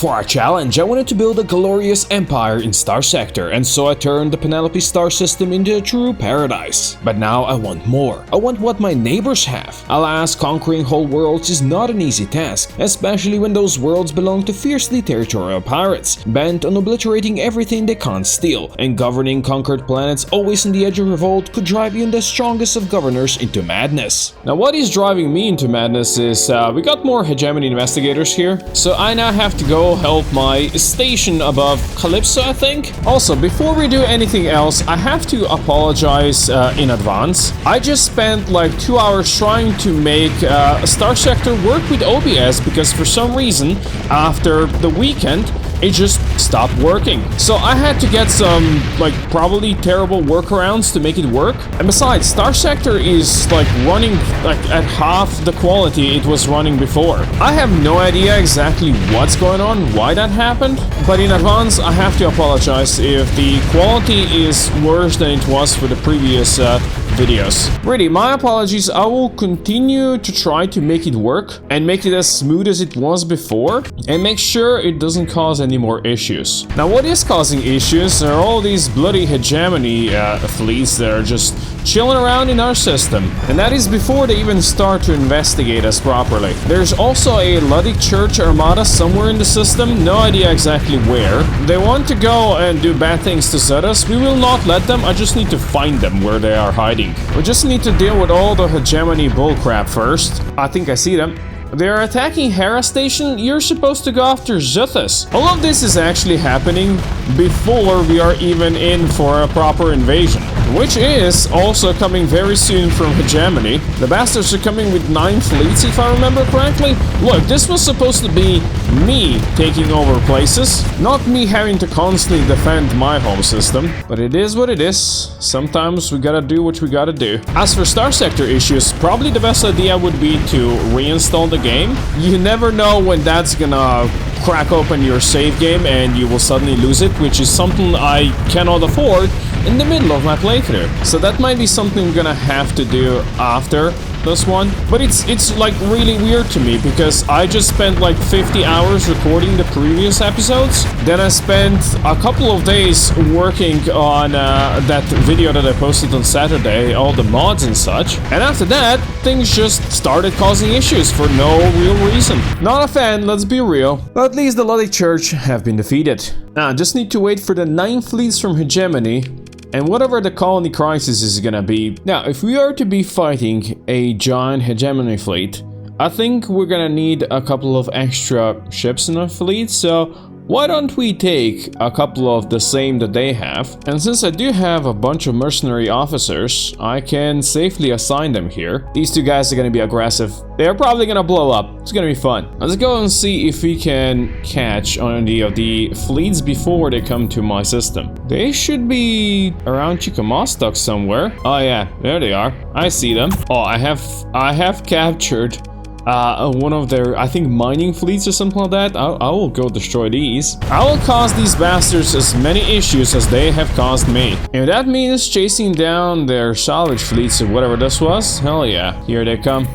For a challenge, I wanted to build a glorious empire in Starsector, and so I turned the Penelope star system into a true paradise. But now I want more. I want what my neighbors have. Alas, conquering whole worlds is not an easy task, especially when those worlds belong to fiercely territorial pirates, bent on obliterating everything they can't steal, and governing conquered planets always on the edge of revolt could drive even the strongest of governors into madness. Now what is driving me into madness is we got more hegemony investigators here, so I now have to go help my station above Calypso, I think. Also, before we do anything else, I have to apologize in advance. I just spent like 2 hours trying to make Starsector work with OBS because for some reason, after the weekend, it just stopped working. So I had to get some, like, probably terrible workarounds to make it work. And besides, Starsector is, like, running, like, at half the quality it was running before. I have no idea exactly what's going on, why that happened, but in advance I have to apologize if the quality is worse than it was for the previous videos. Really, my apologies. I will continue to try to make it work and make it as smooth as it was before and make sure it doesn't cause any more issues. Now, what is causing issues are all these bloody hegemony fleets that are just chilling around in our system, and that is before they even start to investigate us properly. There's also a Luddic Church armada somewhere in the system, no idea exactly where. They want to go and do bad things to Zetas. We will not let them. I just need to find them where they are hiding. We just need to deal with all the hegemony bullcrap first. I think I see them. They are attacking Hera Station. You're supposed to go after Zetas. All of this is actually happening before we are even in for a proper invasion, which is also coming very soon from hegemony. The bastards are coming with 9 fleets, if I remember correctly. Look, this was supposed to be me taking over places, not me having to constantly defend my home system. But it is what it is. Sometimes we gotta do what we gotta do. As for Starsector issues, probably the best idea would be to reinstall the game. You never know when that's gonna crack open your save game and you will suddenly lose it, which is something I cannot afford in the middle of my playthrough. So that might be something we're gonna have to do after this one. But it's like really weird to me because I just spent like 50 hours recording the previous episodes. Then I spent a couple of days working on that video that I posted on Saturday, all the mods and such. And after that, things just started causing issues for no real reason. Not a fan, let's be real. But at least the Luddic Church have been defeated. Now I just need to wait for the 9 fleets from hegemony and whatever the colony crisis is gonna be. Now, if we are to be fighting a giant hegemony fleet, I think we're gonna need a couple of extra ships in our fleet, so why don't we take a couple of the same that they have? And since I do have a bunch of mercenary officers, I can safely assign them here. These 2 guys are gonna be aggressive. They're probably gonna blow up. It's gonna be fun. Let's go and see if we can catch any of the fleets before they come to my system. They should be around Chickamaustock somewhere. Oh yeah, there they are. I see them. Oh, I have captured one of their, I think, mining fleets or something like that. I will go destroy these. I will cause these bastards as many issues as they have caused me. If that means chasing down their salvage fleets or whatever this was, hell yeah, here they come.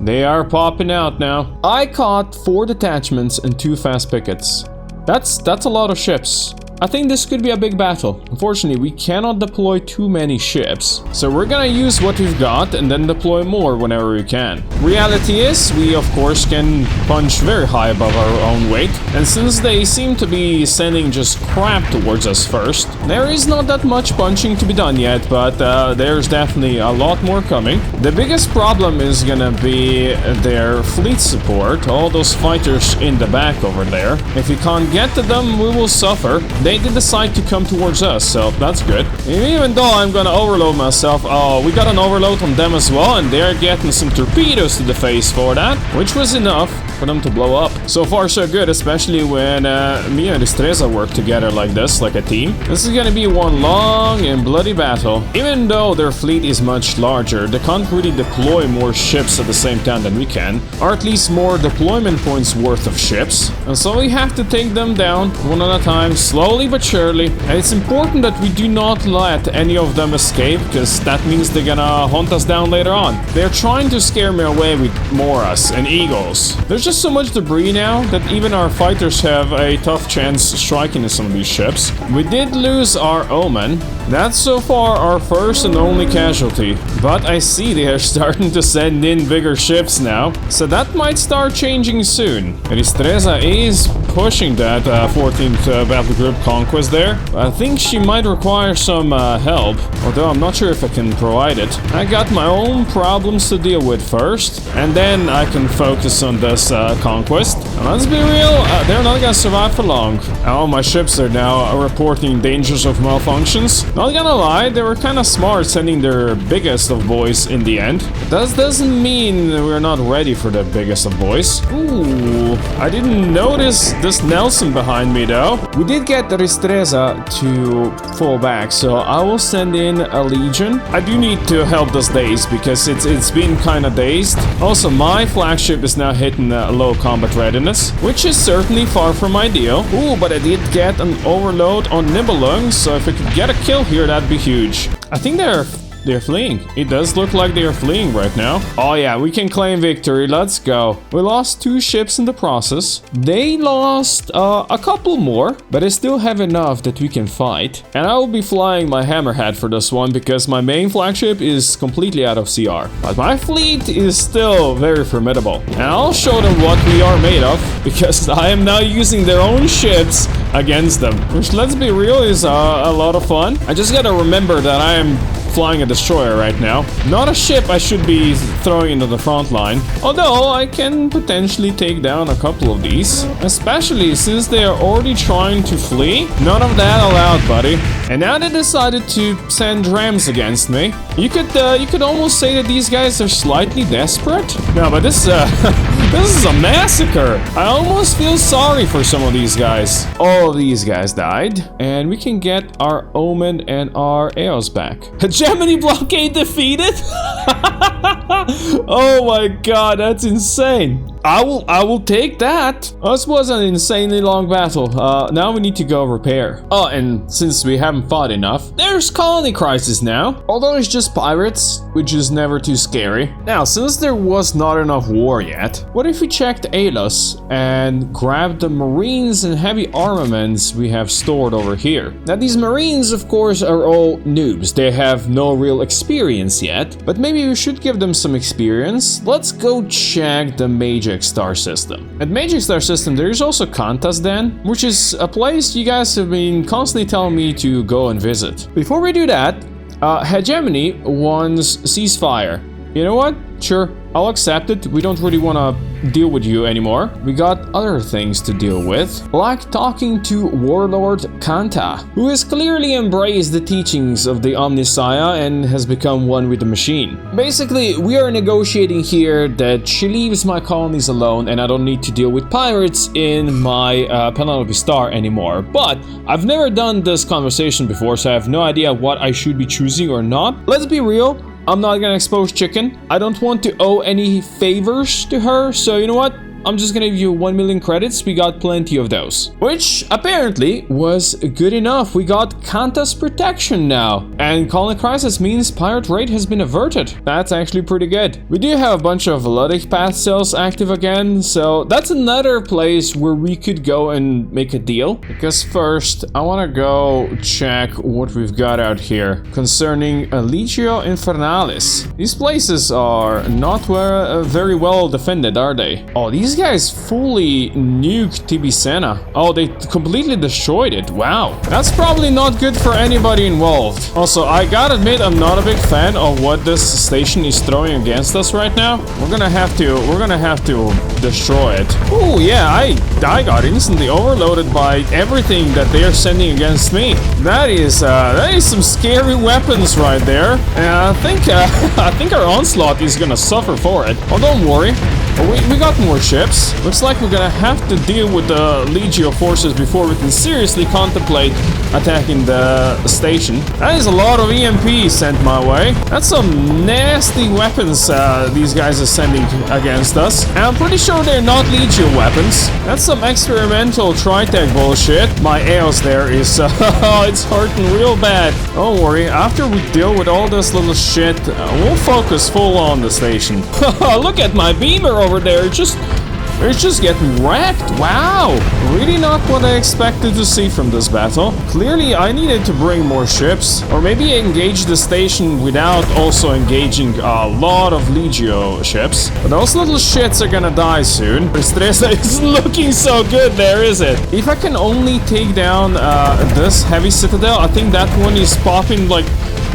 They are popping out now. I caught 4 detachments and 2 fast pickets. That's a lot of ships. I think this could be a big battle. Unfortunately, we cannot deploy too many ships, so we're gonna use what we've got and then deploy more whenever we can. Reality is, we of course can punch very high above our own weight, and since they seem to be sending just crap towards us first, there is not that much punching to be done yet, but there's definitely a lot more coming. The biggest problem is gonna be their fleet support, all those fighters in the back over there. If we can't get to them, we will suffer. They did decide to come towards us, so that's good. Even though I'm gonna overload myself, oh, we got an overload on them as well, and they're getting some torpedoes to the face for that, which was enough for them to blow up. So far so good, especially when me and Destreza work together like this, like a team. This is gonna be one long and bloody battle. Even though their fleet is much larger, they can't really deploy more ships at the same time than we can, or at least more deployment points worth of ships. And so we have to take them down one at a time, slowly but surely. And it's important that we do not let any of them escape, because that means they're gonna hunt us down later on. They're trying to scare me away with Moras and Eagles. They're just so much debris now that even our fighters have a tough chance striking at some of these ships. We did lose our Omen. That's so far our first and only casualty. But I see they are starting to send in bigger ships now, so that might start changing soon. Ristreza is pushing that 14th battle group conquest there. I think she might require some help, although I'm not sure if I can provide it. I got my own problems to deal with first, and then I can focus on this conquest. And let's be real, they're not gonna survive for long. All my ships are now reporting dangers of malfunctions. Not gonna lie, they were kind of smart sending their biggest of boys in the end. That doesn't mean we're not ready for the biggest of boys. Ooh, I didn't notice this Nelson behind me though. We did get the Ristreza to fall back, so I will send in a Legion. I do need to help this daze because it's been kind of dazed. Also, my flagship is now hitting low combat readiness, which is certainly far from ideal. Ooh, but I did get an overload on Nibelung, so if I could get a kill here, that'd be huge. I think they're fleeing. It does look like they are fleeing right now. Oh yeah, we can claim victory. Let's go. We lost 2 ships in the process. They lost a couple more, but I still have enough that we can fight. And I will be flying my Hammerhead for this one because my main flagship is completely out of CR. But my fleet is still very formidable. And I'll show them what we are made of because I am now using their own ships against them. Which, let's be real, is a lot of fun. I just gotta remember that I am flying a destroyer right now. Not a ship I should be throwing into the front line. Although I can potentially take down a couple of these. Especially since they are already trying to flee. None of that allowed, buddy. And now they decided to send rams against me. You could almost say that these guys are slightly desperate. No, but this this is a massacre. I almost feel sorry for some of these guys. All of these guys died. And we can get our Omen and our Eos back. Gemini blockade defeated? Oh my god, that's insane. I will take that. This was an insanely long battle. Now we need to go repair. Oh, and since we haven't fought enough, there's colony crisis now. Although it's just pirates, which is never too scary. Now, since there was not enough war yet, what if we checked Alos and grabbed the marines and heavy armaments we have stored over here? Now, these marines, of course, are all noobs. They have no real experience yet, but maybe we should give them some experience. Let's go check the Magic Star System. At Magic Star System, there's also Kantas Den, which is a place you guys have been constantly telling me to go and visit. Before we do that, Hegemony wants ceasefire. You know what? Sure, I'll accept it. We don't really want to deal with you anymore. We got other things to deal with, like talking to Warlord Kanta, who has clearly embraced the teachings of the Omnissiah and has become one with the machine. Basically, we are negotiating here that she leaves my colonies alone and I don't need to deal with pirates in my Penelope Star anymore. But I've never done this conversation before, so I have no idea what I should be choosing or not. Let's be real. I'm not gonna expose Chicken. I don't want to owe any favors to her, so you know what? I'm just gonna give you 1 million credits. We got plenty of those. Which apparently was good enough. We got Kanta's protection now. And colony crisis means pirate raid has been averted. That's actually pretty good. We do have a bunch of Luddic path cells active again. So that's another place where we could go and make a deal. Because first, I wanna go check what we've got out here concerning Legio Infernalis. These places are not very well defended, are they? Oh, these guys fully nuked Tibicena. Oh, they completely destroyed it. Wow. That's probably not good for anybody involved. Also, I gotta admit, I'm not a big fan of what this station is throwing against us right now. We're gonna have to destroy it. Oh yeah, I got instantly overloaded by everything that they are sending against me. That is some scary weapons right there. And I think our onslaught is gonna suffer for it. Oh, don't worry. We got more ships. Looks like we're gonna have to deal with the Legio forces before we can seriously contemplate attacking the station. That is a lot of EMP sent my way. That's some nasty weapons these guys are sending against us. And I'm pretty sure they're not Legio weapons. That's some experimental Tritech bullshit. My Eos there is, it's hurting real bad. Don't worry, after we deal with all this little shit, we'll focus full on the station. Look at my beamer over there, just It's just getting wrecked. Wow. Really not what I expected to see from this battle. Clearly, I needed to bring more ships. Or maybe engage the station without also engaging a lot of Legio ships. But those little shits are gonna die soon. Estresa is looking so good there, is it? If I can only take down this heavy citadel, I think that one is popping like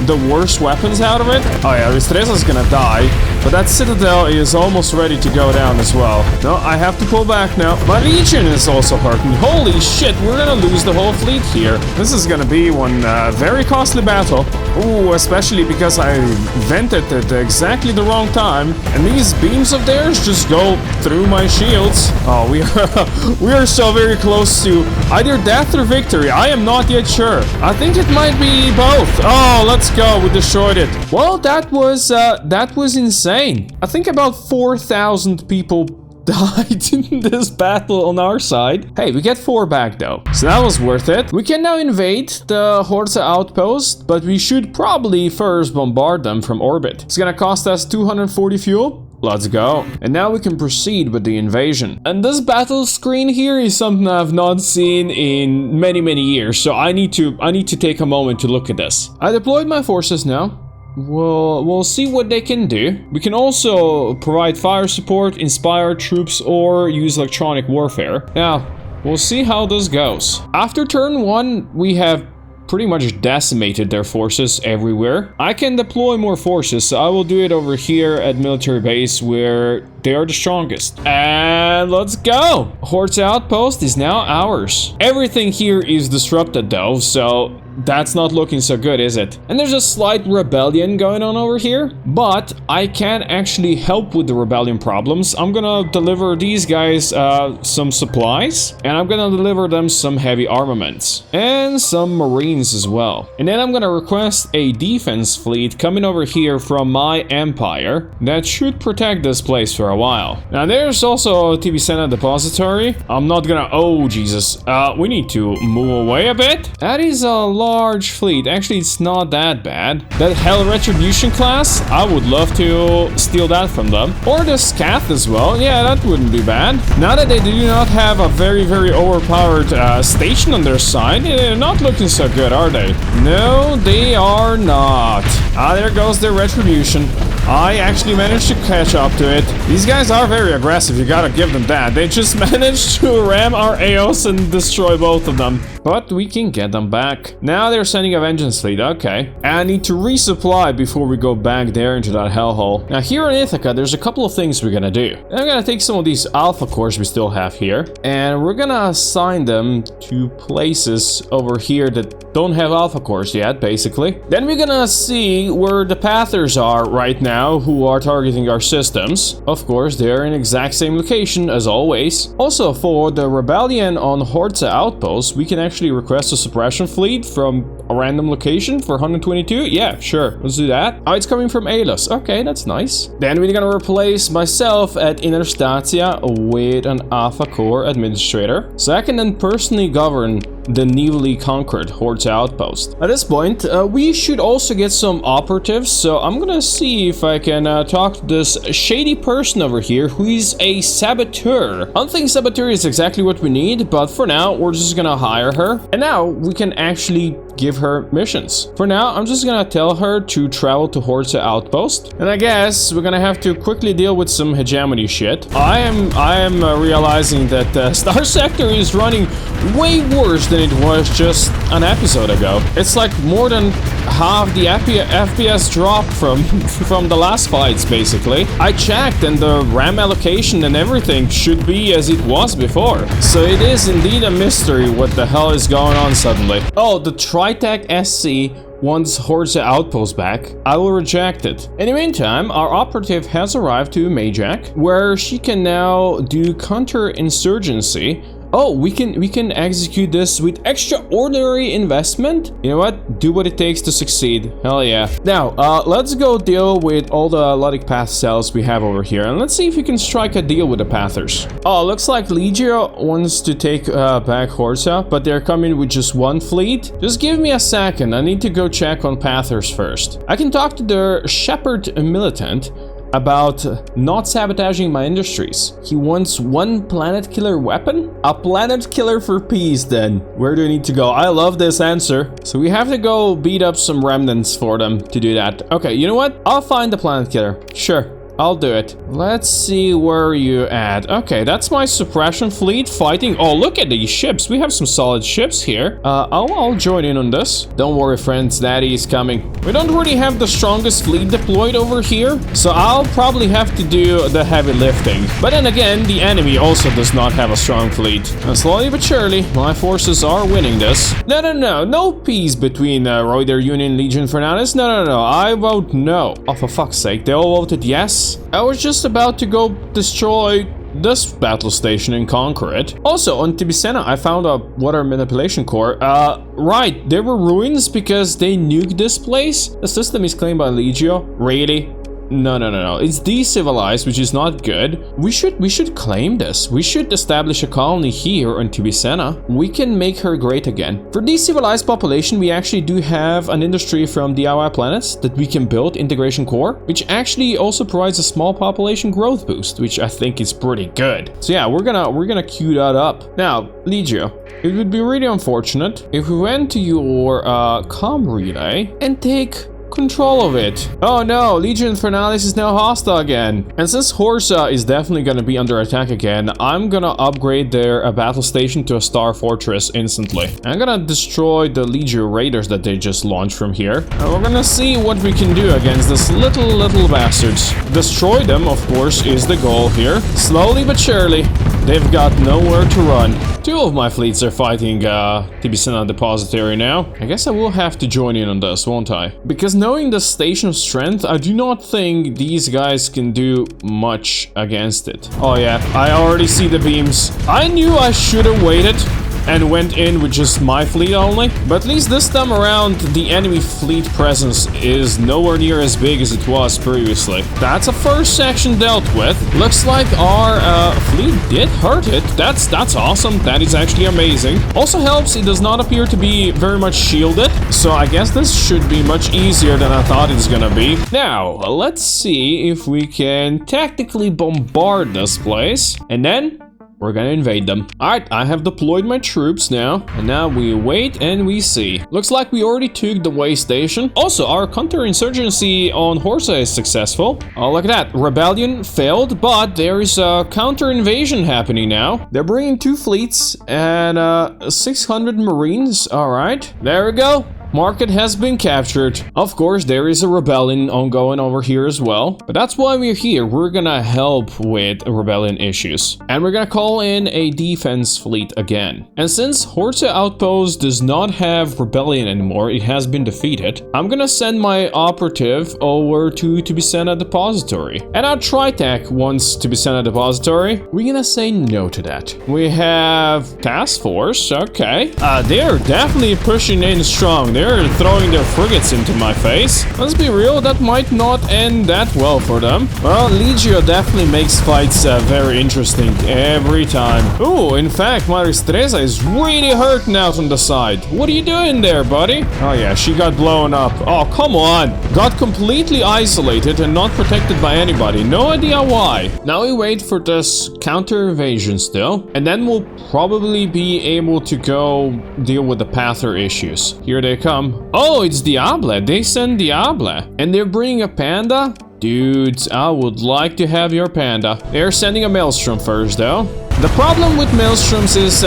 the worst weapons out of it. Oh yeah, Estresa's gonna die. But that citadel is almost ready to go down as well. No, I have to pull back now. My legion is also hurting. Holy shit, we're gonna lose the whole fleet here. This is gonna be one very costly battle. Ooh, especially because I vented at exactly the wrong time. And these beams of theirs just go through my shields. Oh, we are so very close to either death or victory. I am not yet sure. I think it might be both. Oh, let's go. We destroyed it. Well, that was insane. I think about 4,000 people died in this battle on our side. Hey, we get 4 back though, so that was worth it. We can now invade the Horza outpost, but we should probably first bombard them from orbit. It's gonna cost us 240 fuel. Let's go. And now we can proceed with the invasion. And this battle screen here is something I've not seen in many years, so I need to take a moment to look at this. I deployed my forces now. We'll see what they can do. We can also provide fire support, inspire troops, or use electronic warfare. Now, we'll see how this goes. After turn 1, we have pretty much decimated their forces everywhere. I can deploy more forces, so I will do it over here at military base where they are the strongest. And let's go! Horza outpost is now ours. Everything here is disrupted though, so that's not looking so good, is it? And there's a slight rebellion going on over here, but I can actually help with the rebellion problems. I'm gonna deliver these guys some supplies, and I'm gonna deliver them some heavy armaments and some marines as well. And then I'm gonna request a defense fleet coming over here from my empire that should protect this place for a while. Now there's also a TV Senate depository. I'm not gonna, oh Jesus, we need to move away a bit. That is a large fleet. Actually, it's not that bad. That Hell Retribution class, I would love to steal that from them. Or the Scath as well. Yeah, that wouldn't be bad. Now that they do not have a very overpowered station on their side, they're not looking so good, are they? No, they are not. Ah, there goes their Retribution. I actually managed to catch up to it. These guys are very aggressive, you gotta give them that. They just managed to ram our AOs and destroy both of them. But we can get them back. Now they're sending a vengeance fleet, okay. And I need to resupply before we go back there into that hellhole. Now here in Ithaca, there's a couple of things we're gonna do. I'm gonna take some of these alpha cores we still have here, and we're gonna assign them to places over here that don't have alpha cores yet, basically. Then we're gonna see where the pathers are right now, who are targeting our systems. Of course, they're in exact same location as always. Also, for the rebellion on Horza outpost, we can actually request a suppression fleet from a random location for 122. Yeah, sure, let's do that. Oh, it's coming from Alos. Okay, that's nice. Then we're gonna replace myself at Interstatia with an alpha core administrator, so I can then personally govern the newly conquered Horza outpost. At this point, we should also get some operatives, so I'm gonna see if I can talk to this shady person over here who is a saboteur. I don't think saboteur is exactly what we need, but for now, we're just gonna hire her. And now we can actually give her missions. For now, I'm just gonna tell her to travel to Horza outpost, and I guess we're gonna have to quickly deal with some hegemony shit. I am realizing that Starsector is running way worse than it was just an episode ago. It's like more than half the FPS drop from the last fights, basically. I checked, and the RAM allocation and everything should be as it was before. So it is indeed a mystery what the hell is going on suddenly. Oh, the Tritech SC wants Horza outpost back. I will reject it. In the meantime, our operative has arrived to Majak, where she can now do counter-insurgency. Oh, we can execute this with extraordinary investment. You know what? Do what it takes to succeed. Hell yeah. Now, let's go deal with all the Luddic Path cells we have over here, and let's see if we can strike a deal with the Pathers. Oh, looks like Legio wants to take back Horza, but they're coming with just one fleet. Just give me a second. I need to go check on Pathers first. I can talk to the Shepherd Militant. about not sabotaging my industries. He wants one planet killer weapon? A planet killer for peace then. Where do we need to go? I love this answer. So we have to go beat up some remnants for them to do that. Okay, you know what? I'll find the planet killer. Sure. I'll do it. Let's see where you at. Okay, that's my suppression fleet fighting. Oh, look at these ships. We have some solid ships here. I'll join in on this. Don't worry, friends. Daddy is coming. We don't really have the strongest fleet deployed over here, so I'll probably have to do the heavy lifting. But then again, the enemy also does not have a strong fleet. And slowly but surely, my forces are winning this. No peace between Reuter Union Legion Fernalis. No. I vote no. Oh, for fuck's sake. They all voted yes. I was just about to go destroy this battle station and conquer it. Also, on Tibicena, I found a water manipulation core. Right, there were ruins because they nuked this place. The system is claimed by Legio. Really? No. It's decivilized, which is not good. We should claim this. We should establish a colony here on Tibicena. We can make her great again. For decivilized population, we actually do have an industry from DIY planets that we can build integration core, which actually also provides a small population growth boost, which I think is pretty good. So yeah, we're gonna queue that up. Now, Legio, it would be really unfortunate if we went to your comm relay and take control of it. Oh no, Legion Fernalis is now hostile again. And since Horsa is definitely gonna be under attack again, I'm gonna upgrade their battle station to a star fortress instantly. I'm gonna destroy the Legio raiders that they just launched from here. And we're gonna see what we can do against this little bastards. Destroy them, of course, is the goal here. Slowly but surely, they've got nowhere to run. Two of my fleets are fighting Tibicena Depository now. I guess I will have to join in on this, won't I? Because knowing the station of strength, I do not think these guys can do much against it. Oh yeah, I already see the beams. I knew I should have waited and went in with just my fleet only. But at least this time around, the enemy fleet presence is nowhere near as big as it was previously. That's a first section dealt with. Looks like our fleet did hurt it. That's awesome. That is actually amazing. Also helps, it does not appear to be very much shielded. So I guess this should be much easier than I thought it's gonna be. Now, let's see if we can tactically bombard this place. And then we're gonna invade them. Alright, I have deployed my troops now. And now we wait and we see. Looks like we already took the way station. Also, our counterinsurgency on Horsa is successful. Oh, look at that. Rebellion failed, but there is a counter-invasion happening now. They're bringing 2 fleets and 600 marines. Alright, there we go. Market has been captured. Of course, there is a rebellion ongoing over here as well. But that's why we're here. We're gonna help with rebellion issues. And we're gonna call in a defense fleet again. And since Horsa Outpost does not have rebellion anymore, it has been defeated, I'm gonna send my operative over to Tibicena Depository. And our Tritech wants Tibicena Depository. We're gonna say no to that. We have Task Force, okay. They're definitely pushing in strong. They're throwing their frigates into my face. Let's be real, that might not end that well for them. Well, Legio definitely makes fights very interesting every time. Ooh, in fact, my Ristreza is really hurting out on the side. What are you doing there, buddy? Oh yeah, she got blown up. Oh, come on. Got completely isolated and not protected by anybody. No idea why. Now we wait for this counter-invasion still. And then we'll probably be able to go deal with the Pather issues. Here they come. Oh, it's Diable. They send Diable. And they're bringing a panda? Dudes, I would like to have your panda. They're sending a Maelstrom first, though. The problem with Maelstroms is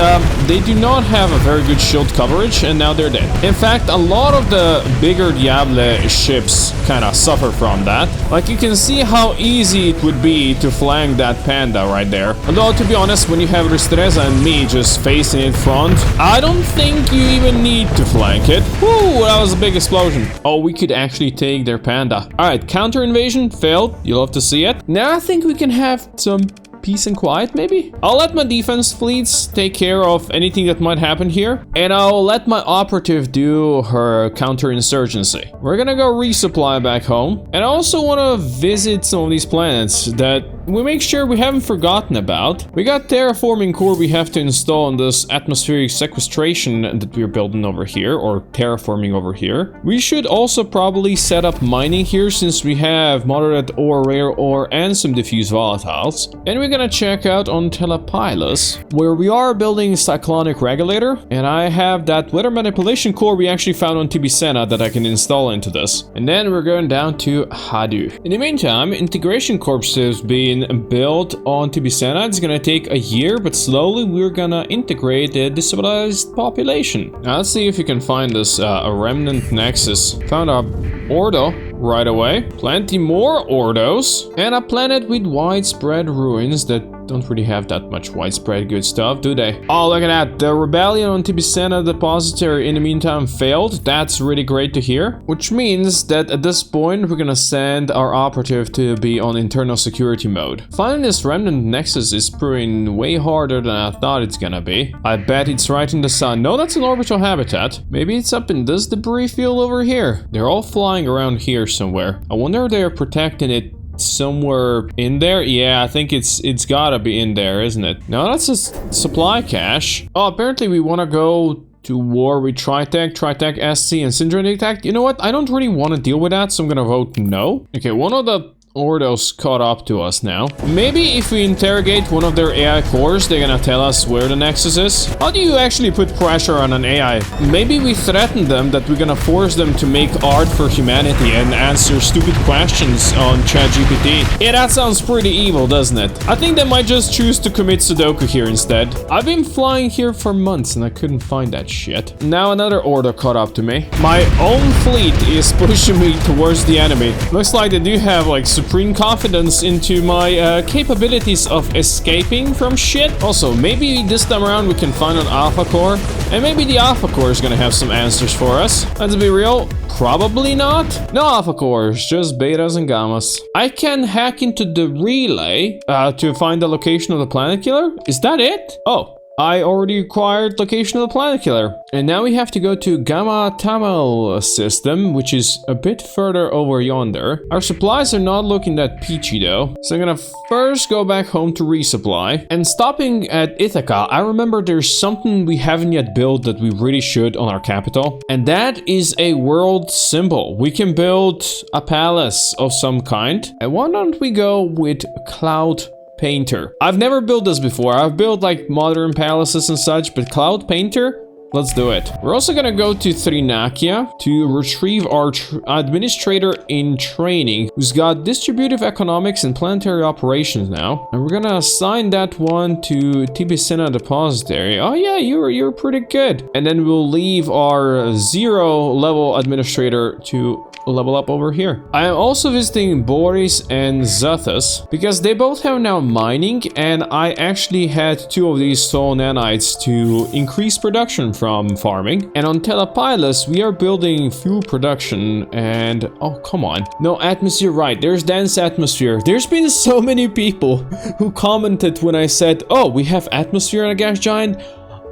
they do not have a very good shield coverage, and now they're dead. In fact, a lot of the bigger Diable ships kind of suffer from that. Like, you can see how easy it would be to flank that panda right there. Although, to be honest, when you have Ristreza and me just facing in front, I don't think you even need to flank it. Woo, that was a big explosion. Oh, we could actually take their panda. Alright, counter-invasion failed. You'll have to see it. Now I think we can have some peace and quiet, maybe? I'll let my defense fleets take care of anything that might happen here, and I'll let my operative do her counterinsurgency. We're gonna go resupply back home, and I also want to visit some of these planets that we make sure we haven't forgotten about. We got terraforming core we have to install on this atmospheric sequestration that we're building over here, or terraforming over here. We should also probably set up mining here since we have moderate ore, rare ore, and some diffuse volatiles. And we're gonna check out on Telepilus, where we are building cyclonic regulator, and I have that weather manipulation core we actually found on Tibicena that I can install into this. And then we're going down to Hadu. In the meantime, integration corps is being built on Tibicena. It's gonna take a year, but slowly we're gonna integrate the civilized population. Now let's see if we can find this a remnant nexus. Found a Ordo right away. Plenty more Ordos. And a planet with widespread ruins that don't really have that much widespread good stuff, do they? Oh, look at that. The rebellion on Tibicena Depository in the meantime failed. That's really great to hear. Which means that at this point, we're gonna send our operative to be on internal security mode. Finding this remnant nexus is proving way harder than I thought it's gonna be. I bet it's right in the sun. No, that's an orbital habitat. Maybe it's up in this debris field over here. They're all flying around here somewhere. I wonder if they're protecting it somewhere in there. Yeah, I think it's gotta be in there, isn't it? No, that's a supply cache. Oh, apparently we want to go to war with Tritech, SC, and Syndrome Tech. You know what? I don't really want to deal with that, so I'm gonna vote no. Okay, one of the Ordos caught up to us now. Maybe if we interrogate one of their AI cores, they're gonna tell us where the nexus is. How do you actually put pressure on an AI? Maybe we threaten them that we're gonna force them to make art for humanity and answer stupid questions on ChatGPT. Yeah, that sounds pretty evil, doesn't it? I think they might just choose to commit Sudoku here instead. I've been flying here for months and I couldn't find that shit. Now another Ordo caught up to me. My own fleet is pushing me towards the enemy. Looks like they do have like supreme confidence into my capabilities of escaping from shit. Also, maybe this time around we can find an alpha core, and maybe the alpha core is gonna have some answers for us. Let's be real, probably not. No alpha cores, just betas and gammas. I can hack into the relay to find the location of the planet killer. Is that it? Oh, I already acquired location of the planet killer. And now we have to go to Gamma Tamil system, which is a bit further over yonder. Our supplies are not looking that peachy though. So I'm gonna first go back home to resupply. And stopping at Ithaca, I remember there's something we haven't yet built that we really should on our capital. And that is a world symbol. We can build a palace of some kind. And why don't we go with Cloud Painter? I've never built this before. I've built like modern palaces and such, but Cloud Painter? Let's do it. We're also gonna go to Thrinakia to retrieve our administrator in training, who's got distributive economics and planetary operations now. And we're gonna assign that one to Tibicena Depository. Oh yeah, you're pretty good. And then we'll leave our 0 level administrator to level up over here. I am also visiting Boris and Zathas because they both have now mining, and I actually had 2 of these soul nanites to increase production from farming. And on Telepilus we are building fuel production, and oh come on, no atmosphere, right? There's dense atmosphere. There's been so many people who commented when I said, oh, we have atmosphere in a gas giant.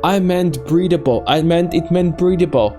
I meant breathable. It meant breathable.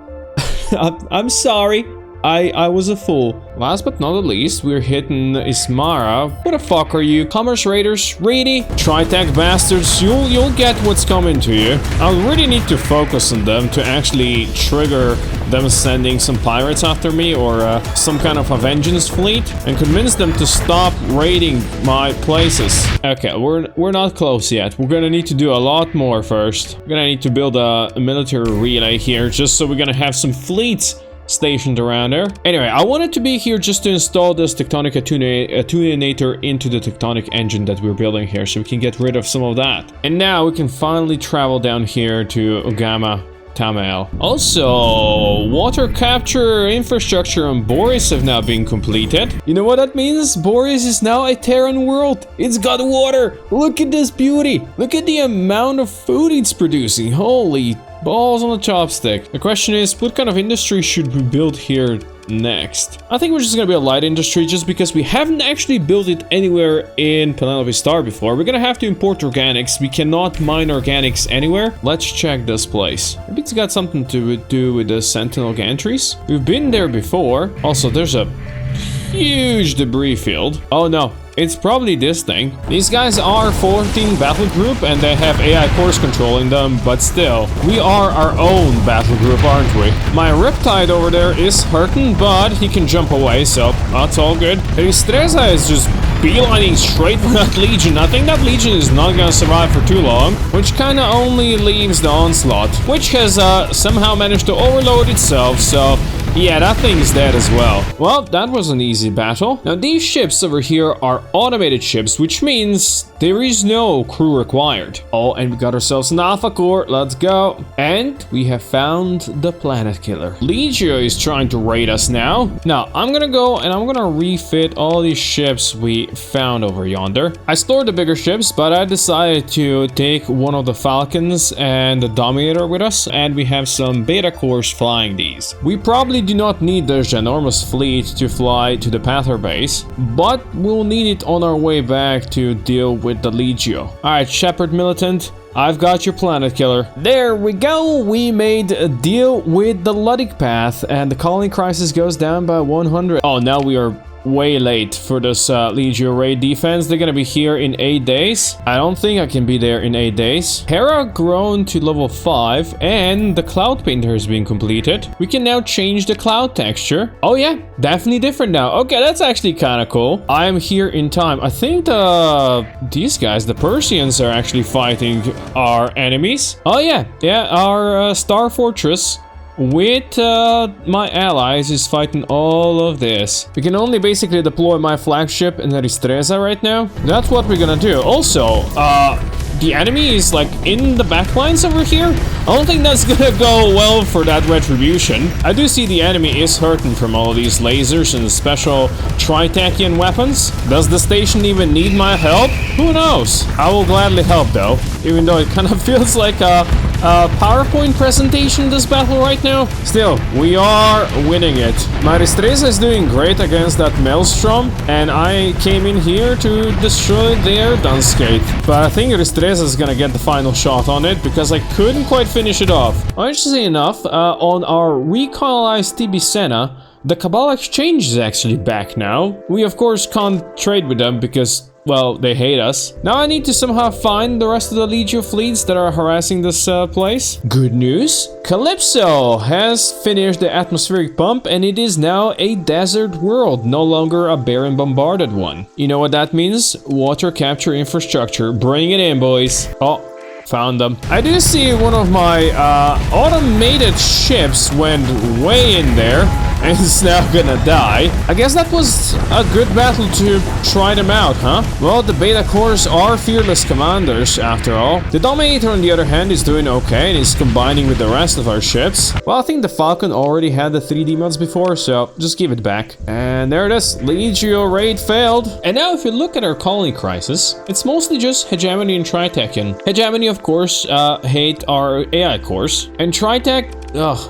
I'm sorry. I was a fool. Last but not least, we're hitting Ismara. What the fuck are you? Commerce raiders? Really? Tritech bastards, you'll get what's coming to you. I really need to focus on them to actually trigger them sending some pirates after me, or some kind of a vengeance fleet, and convince them to stop raiding my places. Okay, we're not close yet. We're gonna need to do a lot more first. We're gonna need to build a military relay here, just so we're gonna have some fleets stationed around there. Anyway, I wanted to be here just to install this tectonic attenuator into the tectonic engine that we're building here, so we can get rid of some of that. And now we can finally travel down here to Gamma Tamil. Also, water capture infrastructure on Boris have now been completed. You know what that means? Boris is now a Terran world. It's got water. Look at this beauty. Look at the amount of food it's producing. Holy balls on a chopstick. The question is, what kind of industry should we build here next? I think we're just gonna be a light industry, just because we haven't actually built it anywhere in Penelope Star before. We're gonna have to import organics. We cannot mine organics anywhere. Let's check this place. Maybe it's got something to do with the Sentinel gantries. We've been there before. Also, there's a huge debris field. Oh no, it's probably this thing. These guys are 14 battle group and they have AI cores controlling them, but still, we are our own battle group, aren't we? My Riptide over there is hurting, but he can jump away, so that's all good. Estreza is just beelining straight for that Legion. I think that Legion is not gonna survive for too long, which kinda only leaves the Onslaught, which has somehow managed to overload itself, so yeah, that thing is dead as well. Well, that was an easy battle. Now, these ships over here are automated ships, which means there is no crew required. Oh, and we got ourselves an Alpha Core. Let's go. And we have found the Planet Killer. Legio is trying to raid us now. Now, I'm gonna go and I'm gonna refit all these ships we found over yonder. I stored the bigger ships, but I decided to take one of the Falcons and the Dominator with us, and we have some Beta Cores flying these. We probably do not need this ginormous fleet to fly to the Panther base, but we'll need it on our way back to deal with the Legio. Alright, Shepherd Militant, I've got your Planet Killer. There we go, we made a deal with the Luddic Path, and the colony crisis goes down by 100. Oh, now we are way late for this Legio raid defense. They're gonna be here in 8 days. I don't think I can be there in 8 days. Terra grown to level 5 and the Cloud Painter has been completed. We can now change the cloud texture. Oh yeah, definitely different now. Okay, that's actually kind of cool. I am here in time. I think these guys, the Persians, are actually fighting our enemies. Oh yeah, our Star Fortress with my allies is fighting all of this. We can only basically deploy my flagship in Estreza right now. That's what we're gonna do. Also, the enemy is like in the backlines over here. I don't think that's gonna go well for that retribution. I do see the enemy is hurting from all of these lasers and special Tritachian weapons. Does the station even need my help? Who knows? I will gladly help though, even though it kind of feels like a PowerPoint presentation this battle right now. Still, we are winning it. My Estreza is doing great against that Maelstrom, and I came in here to destroy their Dunscape. But I think Estreza is gonna get the final shot on it because I couldn't quite finish it off. Interestingly enough, on our recolonized Tibicena, the Cabal Exchange is actually back now. We of course can't trade with them because, well, they hate us. Now I need to somehow find the rest of the Legio fleets that are harassing this place. Good news, Calypso has finished the atmospheric pump and it is now a desert world, no longer a barren bombarded one. You know what that means? Water capture infrastructure. Bring it in, boys. Oh, found them. I do see one of my automated ships went way in there and is now gonna die. I guess that was a good battle to try them out, huh? Well, the Beta Cores are fearless commanders, after all. The Dominator, on the other hand, is doing okay and is combining with the rest of our ships. Well, I think the Falcon already had the 3D mods before, so just give it back. And there it is. Legio raid failed. And now if you look at our colony crisis, it's mostly just Hegemony and Tritachian. Hegemony, of course, hate our AI cores. And Tritech,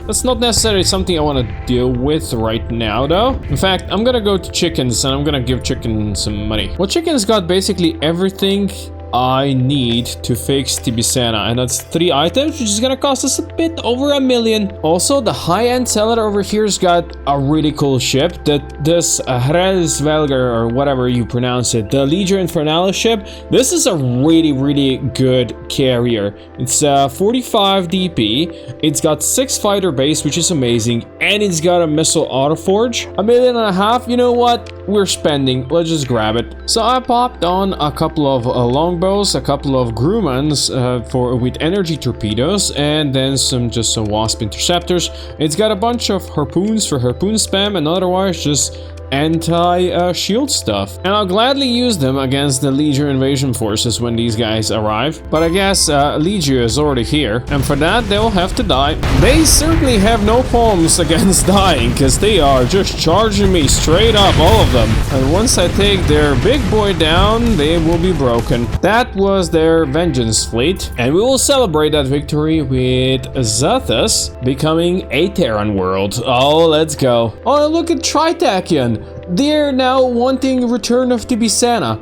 that's not necessarily something I want to deal with right now, though. In fact, I'm gonna go to Chickens and I'm gonna give Chicken some money. Well, Chicken's got basically everything I need to fix Tibicena, and that's 3 items, which is gonna cost us a bit over $1 million. Also, the high-end seller over here's got a really cool ship. This Hresvelger, or whatever you pronounce it, the Legio Infernalis ship. This is a really good carrier. It's 45 DP. It's got 6 fighter base, which is amazing, and it's got a missile autoforge. $1.5 million. You know what? We're spending. Let's just grab it. So I popped on a couple of longbows, a couple of Grumans with energy torpedoes, and then some Wasp interceptors. It's got a bunch of harpoons for harpoon spam, and otherwise just anti-shield stuff. And I'll gladly use them against the Legio invasion forces when these guys arrive. But I guess Legio is already here, and for that they'll have to die. They certainly have no qualms against dying, because they are just charging me straight up, all of them. And once I take their big boy down, they will be broken. That was their vengeance fleet, and we will celebrate that victory with Zathas becoming a Terran world. Oh, let's go. Oh, look at Tritachian. They're now wanting return of Tibicena.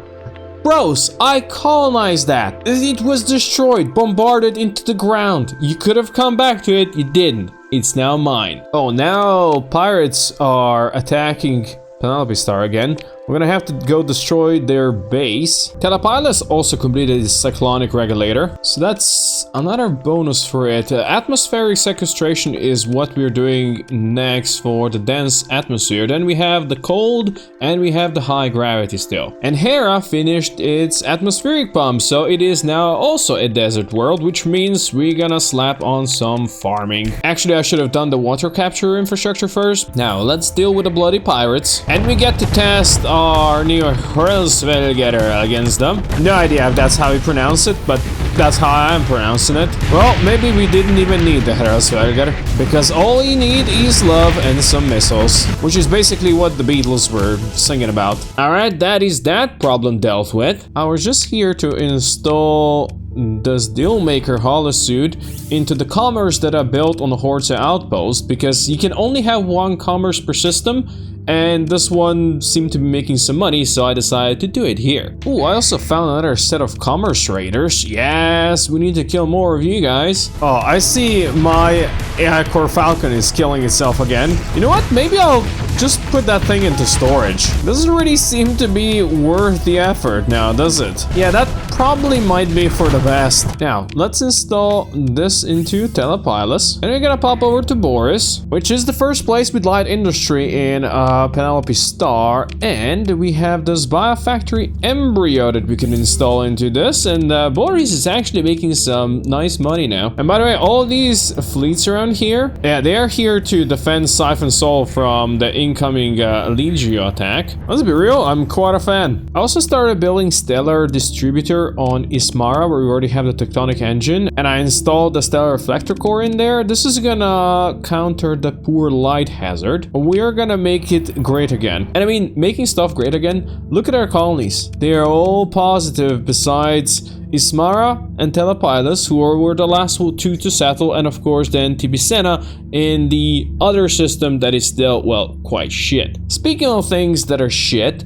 Bros, I colonized that. It was destroyed, bombarded into the ground. You could have come back to it, you didn't. It's now mine. Oh, now pirates are attacking Penelope Star again. We're gonna have to go destroy their base. Telepilas also completed his cyclonic regulator, so that's another bonus for it. Atmospheric sequestration is what we're doing next for the dense atmosphere. Then we have the cold and we have the high gravity still. And Hera finished its atmospheric pump, so it is now also a desert world, which means we're gonna slap on some farming. Actually, I should have done the water capture infrastructure first. Now let's deal with the bloody pirates, and we get to test our new Hurlsvelgetter against them. No idea if that's how you pronounce it, but that's how I'm pronouncing it. Well, maybe we didn't even need the Hurlsvelgetter, because all you need is love and some missiles, which is basically what the Beatles were singing about. Alright, that is that problem dealt with. I was just here to install this Dealmaker holosuit into the commerce that I built on the Horta outpost, because you can only have one commerce per system, and this one seemed to be making some money, so I decided to do it here. Ooh, I also found another set of commerce raiders. Yes, we need to kill more of you guys. Oh, I see my AI Core Falcon is killing itself again. You know what? Maybe I'll just put that thing into storage. Doesn't really seem to be worth the effort now, does it? Yeah, that probably might be for the best. Now, let's install this into Telepilas. And we're gonna pop over to Boris, which is the first place with light industry in Penelope Star, and we have this biofactory embryo that we can install into this, and Boris is actually making some nice money now. And by the way, all these fleets around here, yeah, they are here to defend Siphon Sol from the incoming Legio attack. Let's be real, I'm quite a fan. I also started building Stellar Distributor on Ismara, where we already have the Tectonic Engine, and I installed the Stellar Reflector Core in there. This is gonna counter the poor light hazard. We are gonna make it great again. And I mean, making stuff great again, look at our colonies. They are all positive besides Ismara and Telepilas, who were the last two to settle, and of course then Tibicena in the other system that is still, well, quite shit. Speaking of things that are shit,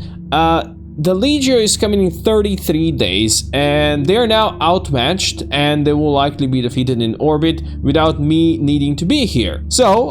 the Legio is coming in 33 days, and they're now outmatched, and they will likely be defeated in orbit without me needing to be here. So,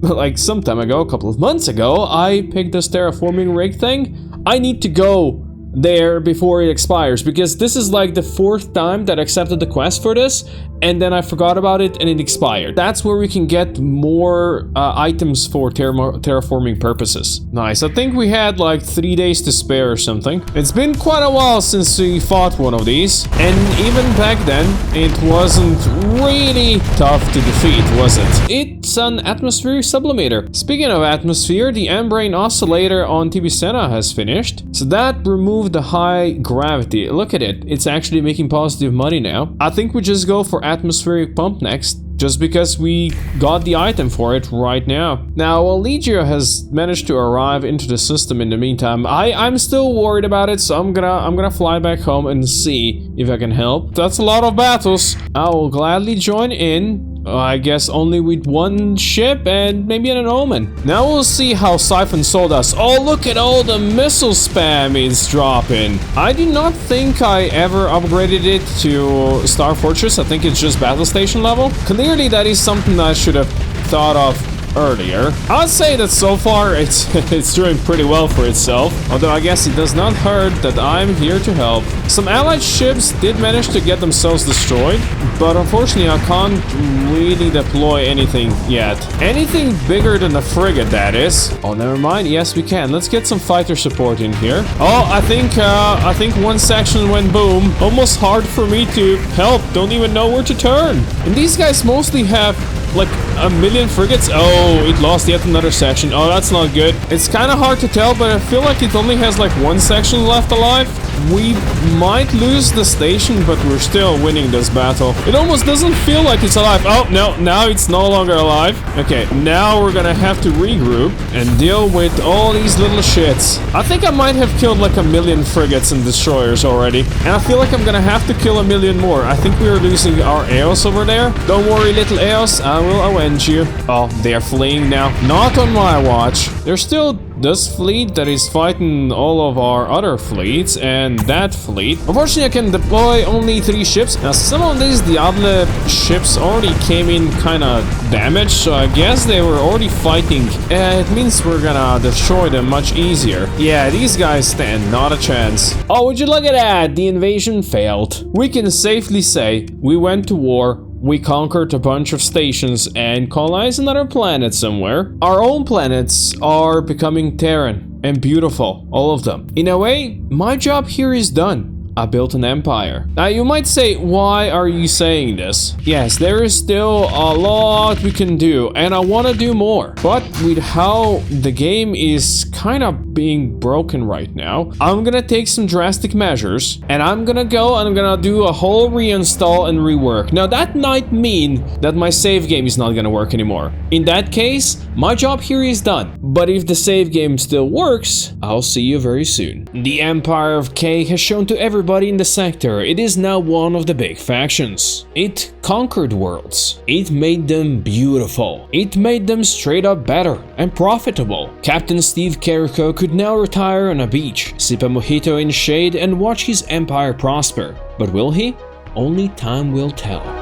like some time ago, a couple of months ago, I picked this terraforming rig thing. I need to go there before it expires, because this is like the 4th time that I accepted the quest for this, and then I forgot about it and it expired. That's where we can get more items for terraforming purposes. Nice. I think we had like 3 days to spare or something. It's been quite a while since we fought one of these, and even back then it wasn't really tough to defeat, was it? It's an atmospheric sublimator. Speaking of atmosphere, the Embrane Oscillator on Tibicena has finished, so that removed the high gravity. Look at it, it's actually making positive money now. I think we just go for atmospheric pump next, just because we got the item for it right now. Now, while Legio has managed to arrive into the system in the meantime, I'm still worried about it, so I'm gonna fly back home and see if I can help. That's a lot of battles. I will gladly join in. I guess only with one ship and maybe an omen. Now we'll see how Siphon Sol does. Oh, look at all the missile spam it's dropping. I do not think I ever upgraded it to Star Fortress. I think it's just battle station level. Clearly that is something I should have thought of earlier. I'd say that so far it's doing pretty well for itself, although I guess it does not hurt that I'm here to help. Some allied ships did manage to get themselves destroyed, but unfortunately I can't really deploy anything yet. Anything bigger than a frigate, that is. Oh, never mind. Yes, we can. Let's get some fighter support in here. Oh, I think one section went boom. Almost hard for me to help. Don't even know where to turn. And these guys mostly have like a million frigates. Oh, it lost yet another section. Oh, that's not good. It's kind of hard to tell, but I feel like it only has like one section left alive. We might lose the station, but we're still winning this battle. It almost doesn't feel like it's alive. Oh, no, now it's no longer alive. Okay, now we're gonna have to regroup and deal with all these little shits. I think I might have killed like a million frigates and destroyers already, and I feel like I'm gonna have to kill a million more. I think we are losing our Eos over there. Don't worry, little Eos, I will avenge you. Oh, they are fleeing now. Not on my watch. They're still this fleet that is fighting all of our other fleets and that fleet. Unfortunately, I can deploy only 3 ships. Now, some of these Diablo ships already came in kind of damaged, so I guess they were already fighting. It means we're gonna destroy them much easier. Yeah, these guys stand not a chance. Oh, would you look at that? The invasion failed. We can safely say we went to war. We conquered a bunch of stations and colonized another planet somewhere. Our own planets are becoming Terran and beautiful, all of them. In a way, my job here is done. I built an empire. Now you might say, why are you saying this? Yes, there is still a lot we can do and I want to do more. But with how the game is kind of being broken right now, I'm gonna take some drastic measures and I'm gonna go and I'm gonna do a whole reinstall and rework. Now that might mean that my save game is not gonna work anymore. In that case, my job here is done. But if the save game still works, I'll see you very soon. The Empire of K has shown to everybody in the sector it is now one of the big factions. It conquered worlds. It made them beautiful. It made them straight up better and profitable. Captain Steve Carrico could now retire on a beach, sip a mojito in shade and watch his empire prosper. But will he? Only time will tell.